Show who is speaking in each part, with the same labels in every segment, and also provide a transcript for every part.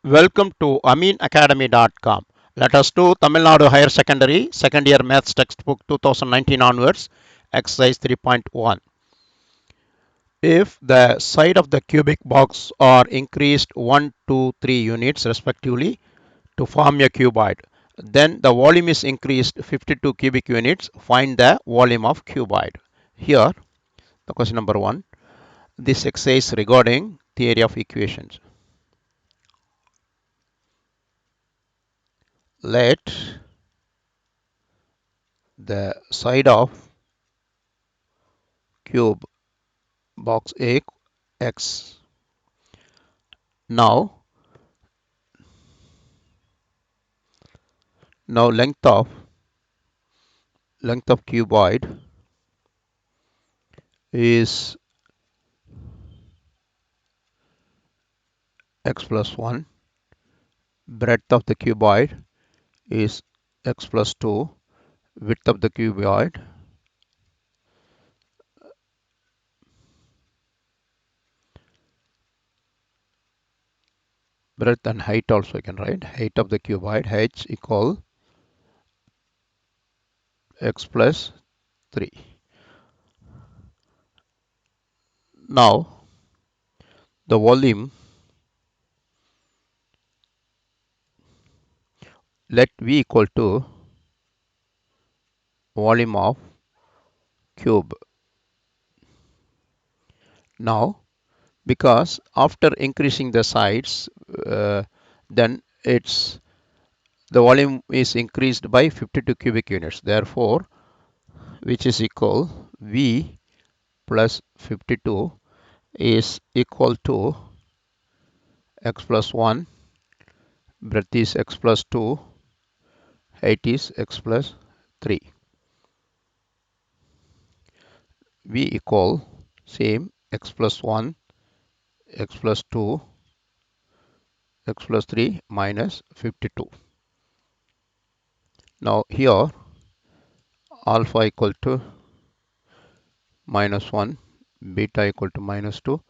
Speaker 1: Welcome to AmeenAcademy.com. Let us do Tamil Nadu Higher Secondary Second Year Maths Textbook 2019 onwards, Exercise 3.1. If the side of the cubic box are increased 1, 2, 3 units respectively to form a cuboid, then the volume is increased 52 cubic units. Find the volume of cuboid. Here, the question number 1. This exercise regarding theory of equations. Let the side of cube box A x. Now length of cuboid is x plus 1. Breadth of the cuboid is x plus 2. Width of the cuboid breadth and height also I can write. Height of the cuboid h equal x plus 3. Now the volume, let V equal to volume of cube. Now because after increasing the sides, then the volume is increased by 52 cubic units. Therefore, which is equal V plus 52 is equal to x plus 1, breadth is x plus 2, height is x plus 3. V equal same x plus 1, x plus 2, x plus 3 minus 52. Now here alpha equal to minus 1, beta equal to minus 2,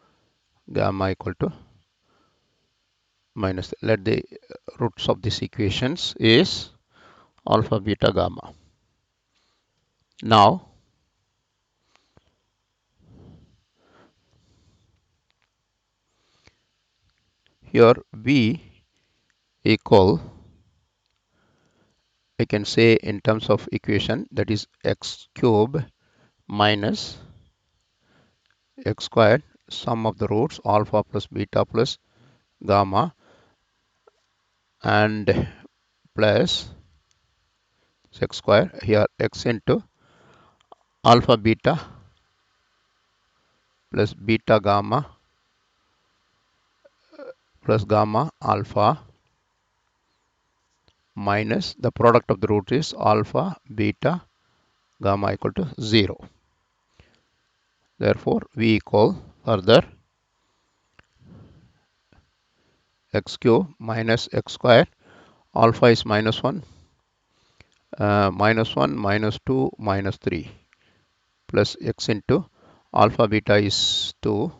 Speaker 1: gamma equal to minus. Let the roots of these equations is alpha, beta, gamma. Now here V equal, I can say in terms of equation, that is x cube minus x squared, sum of the roots alpha plus beta plus gamma and plus x square. Here x into alpha beta plus beta gamma plus gamma alpha minus the product of the root is alpha beta gamma equal to 0. Therefore V equal further x cube minus x square, alpha is minus 1, minus 1, minus 2, minus 3 plus x into alpha beta is 2,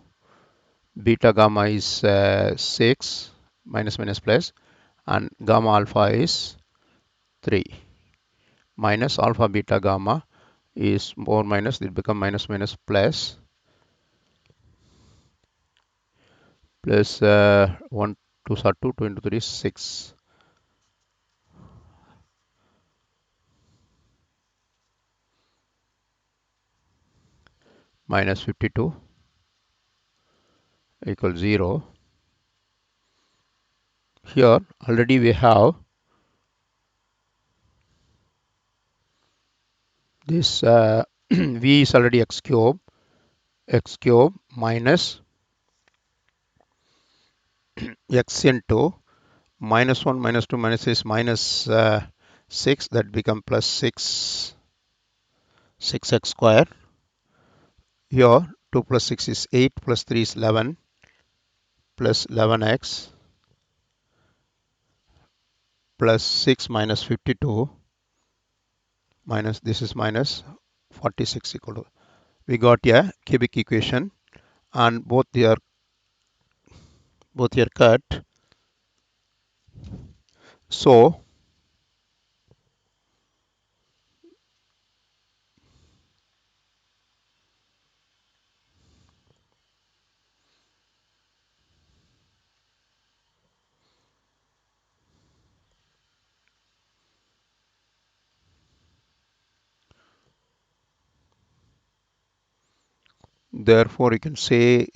Speaker 1: beta gamma is 6, minus minus plus, and gamma alpha is 3 minus alpha beta gamma is more minus, it become minus minus plus 1 2 are 2, 2 into 3 is 6. Minus 52 equals 0. Here already we have this V is already x cube minus x into minus 1 minus 2 minus is minus 6, that become plus 6x square. Here 2 plus 6 is 8 plus 3 is 11 plus 11x plus 6 minus 52 minus this is minus 46 equal to, we got a cubic equation and both here cut. So therefore you can say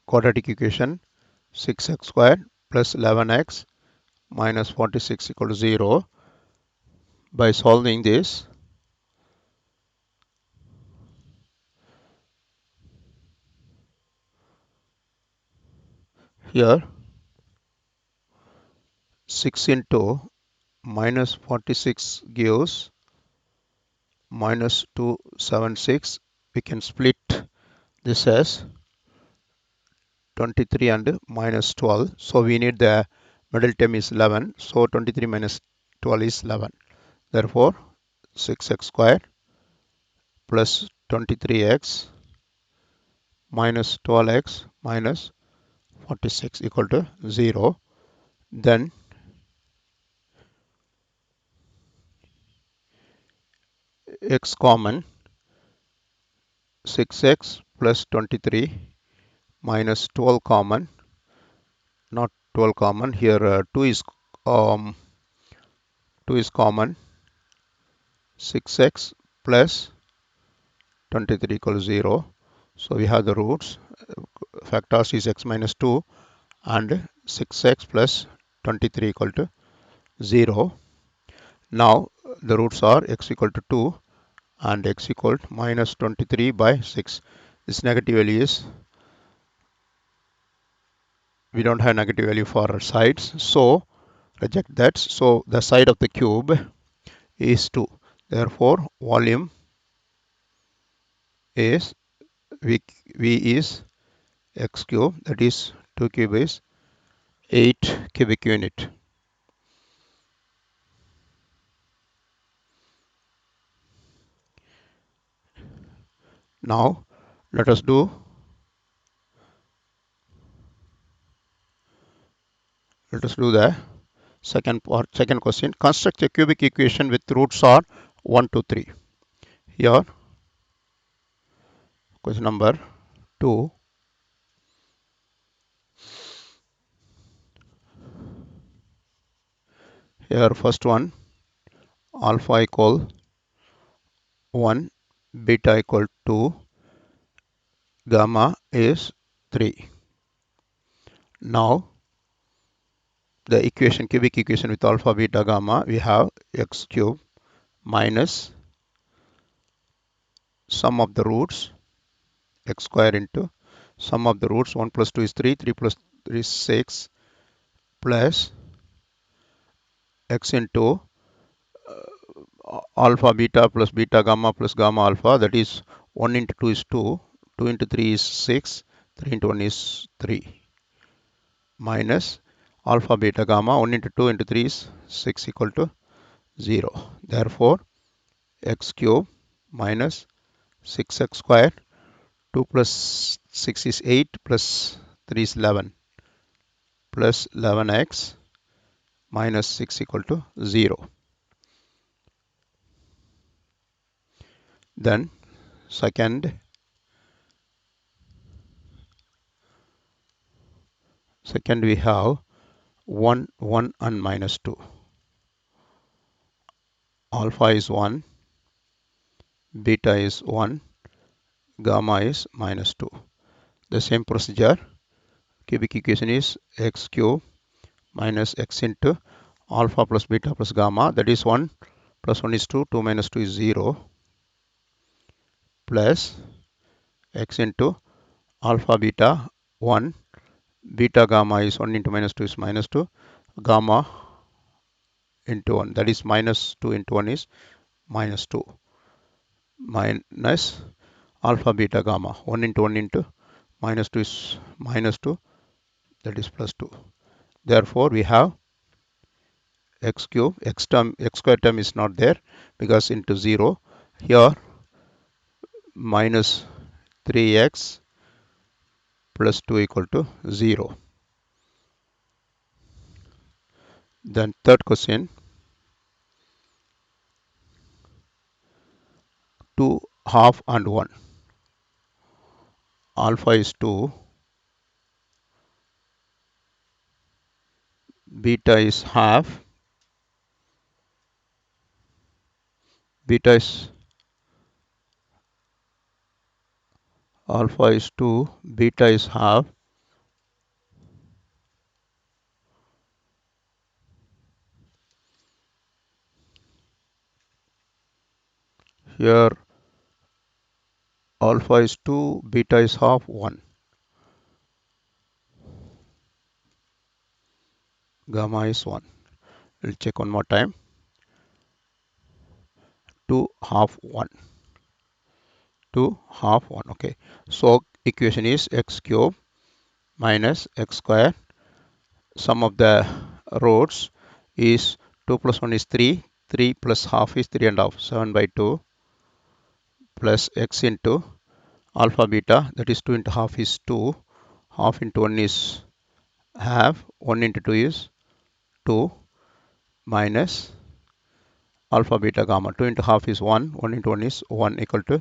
Speaker 1: quadratic equation 6x squared plus 11x minus 46 equal to 0. By solving this, here 6 into minus 46 gives minus 276. We can split this as 23 and minus 12. So we need the middle term is 11. So 23 minus 12 is 11. Therefore 6x squared plus 23x minus 12x minus 46 equal to 0. Then x common, 6x plus 23 minus 12 common, not 12 common, here 2 is common, 6x plus 23 equals 0. So we have the roots, factors is x minus 2 and 6x plus 23 equal to 0. Now the roots are x equal to 2 and x equal to minus 23 by 6. This negative value is, we don't have negative value for sides, so reject that. So the side of the cube is 2. Therefore volume is v is x cube, that is 2 cube is 8 cubic unit. Now let us do the second part, second question. Construct a cubic equation with roots are 1 to 3. Here question number 2. Here first one, alpha equal 1, beta equal 2, gamma is 3. Now the equation, cubic equation with alpha, beta, gamma, we have x cube minus sum of the roots, x square into sum of the roots, 1 plus 2 is 3, 3 plus 3 is 6, plus x into alpha beta plus beta gamma plus gamma alpha, that is 1 into 2 is 2, 2 into 3 is 6, 3 into 1 is 3, minus alpha beta gamma, 1 into 2 into 3 is 6 equal to 0. Therefore x cube minus 6x square, 2 plus 6 is 8 plus 3 is 11 plus 11x minus 6 equal to 0. Then second we have 1, 1 and minus 2. Alpha is 1, beta is 1, gamma is minus 2. The same procedure, cubic equation is x cube minus x into alpha plus beta plus gamma, that is 1 plus 1 is 2, 2 minus 2 is 0, plus x into alpha beta 1, beta gamma is 1 into minus 2 is minus 2, gamma into 1, that is minus 2 into 1 is minus 2, minus alpha beta gamma, 1 into 1 into minus 2 is minus 2, that is plus 2. Therefore we have x cube, x square term is not there because into 0. Here minus 3x plus 2 equal to 0. Then third question, 2, half and 1. Alpha is 2, beta is half, beta is alpha is 2, beta is half. Here alpha is 2, beta is half, 1. Gamma is 1. We'll check one more time. 2 half 1. 2 half 1. Okay. So equation is x cube minus x square. Sum of the roots is 2 plus 1 is 3. 3 plus half is 3 and half. 7 by 2 plus x into alpha beta, that is 2 into half is 2. Half into 1 is half. 1 into 2 is 2 minus alpha beta gamma. 2 into half is 1. 1 into 1 is 1 equal to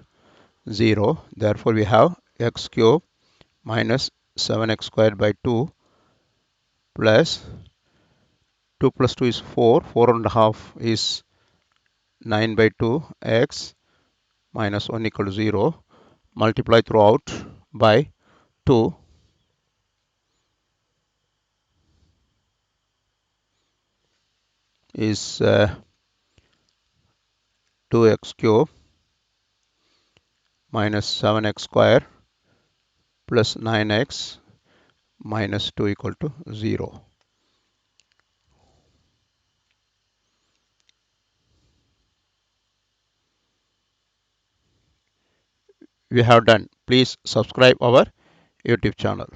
Speaker 1: 0. Therefore we have x cube minus 7x squared by 2 plus 2 plus 2 is 4. 4 and a half is 9 by 2 x minus 1 equal to 0. Multiply throughout by 2 is 2x cube minus 7x square plus 9x minus 2 equal to 0. We have done. Please subscribe our YouTube channel.